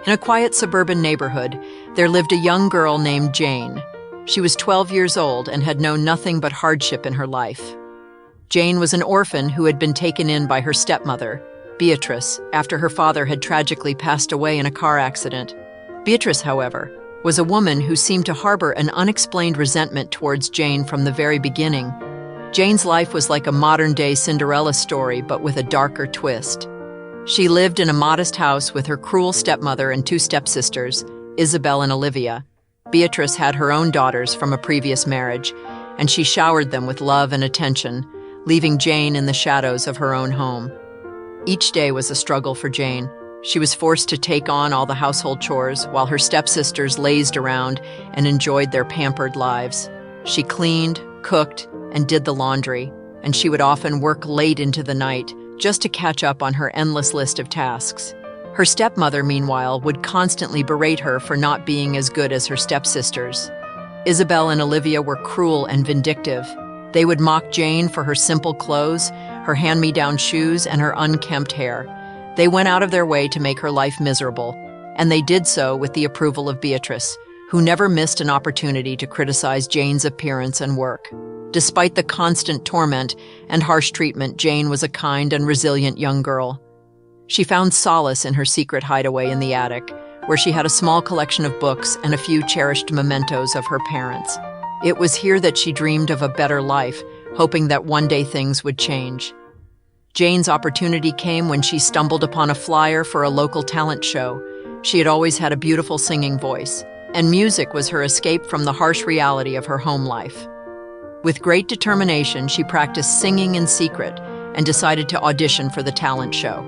In a quiet suburban neighborhood, there lived a young girl named Jane. She was 12 years old and had known nothing but hardship in her life. Jane was an orphan who had been taken in by her stepmother, Beatrice, after her father had tragically passed away in a car accident. Beatrice, however, was a woman who seemed to harbor an unexplained resentment towards Jane from the very beginning. Jane's life was like a modern-day Cinderella story, but with a darker twist. She lived in a modest house with her cruel stepmother and two stepsisters, Isabel and Olivia. Beatrice had her own daughters from a previous marriage, and she showered them with love and attention, leaving Jane in the shadows of her own home. Each day was a struggle for Jane. She was forced to take on all the household chores, while her stepsisters lazed around and enjoyed their pampered lives. She cleaned, cooked, and did the laundry, and she would often work late into the night just to catch up on her endless list of tasks. Her stepmother, meanwhile, would constantly berate her for not being as good as her stepsisters. Isabel and Olivia were cruel and vindictive. They would mock Jane for her simple clothes, her hand-me-down shoes, and her unkempt hair. They went out of their way to make her life miserable, and they did so with the approval of Beatrice, who never missed an opportunity to criticize Jane's appearance and work. Despite the constant torment and harsh treatment, Jane was a kind and resilient young girl. She found solace in her secret hideaway in the attic, where she had a small collection of books and a few cherished mementos of her parents. It was here that she dreamed of a better life, hoping that one day things would change. Jane's opportunity came when she stumbled upon a flyer for a local talent show. She had always had a beautiful singing voice, and music was her escape from the harsh reality of her home life. With great determination, she practiced singing in secret and decided to audition for the talent show.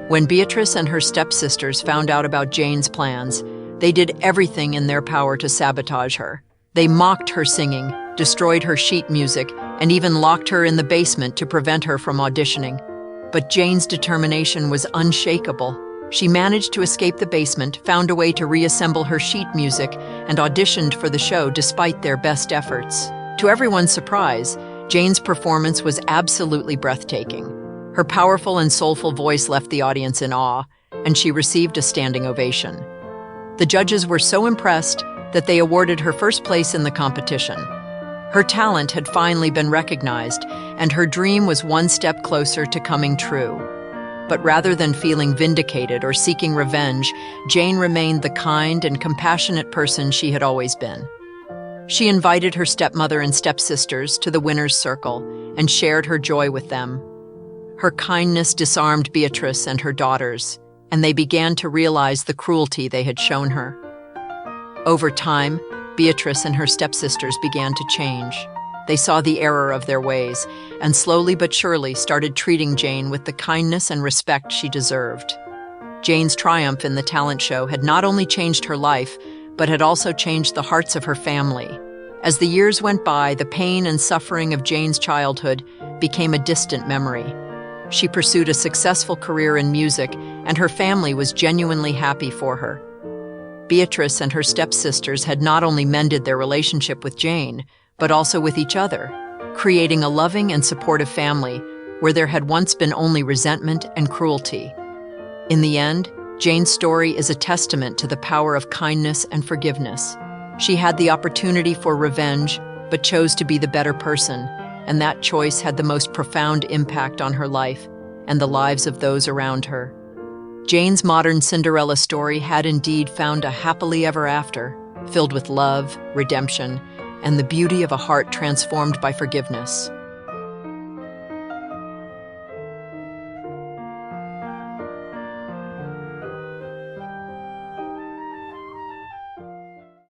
When Beatrice and her stepsisters found out about Jane's plans, they did everything in their power to sabotage her. They mocked her singing, destroyed her sheet music, and even locked her in the basement to prevent her from auditioning. But Jane's determination was unshakable. She managed to escape the basement, found a way to reassemble her sheet music, and auditioned for the show despite their best efforts. To everyone's surprise, Jane's performance was absolutely breathtaking. Her powerful and soulful voice left the audience in awe, and she received a standing ovation. The judges were so impressed that they awarded her first place in the competition. Her talent had finally been recognized, and her dream was one step closer to coming true. But rather than feeling vindicated or seeking revenge, Jane remained the kind and compassionate person she had always been. She invited her stepmother and stepsisters to the winner's circle and shared her joy with them. Her kindness disarmed Beatrice and her daughters, and they began to realize the cruelty they had shown her. Over time, Beatrice and her stepsisters began to change. They saw the error of their ways, and slowly but surely started treating Jane with the kindness and respect she deserved. Jane's triumph in the talent show had not only changed her life, but had also changed the hearts of her family. As the years went by, the pain and suffering of Jane's childhood became a distant memory. She pursued a successful career in music, and her family was genuinely happy for her. Beatrice and her stepsisters had not only mended their relationship with Jane, but also with each other, creating a loving and supportive family where there had once been only resentment and cruelty. In the end, Jane's story is a testament to the power of kindness and forgiveness. She had the opportunity for revenge, but chose to be the better person, and that choice had the most profound impact on her life and the lives of those around her. Jane's modern Cinderella story had indeed found a happily ever after, filled with love, redemption, and the beauty of a heart transformed by forgiveness.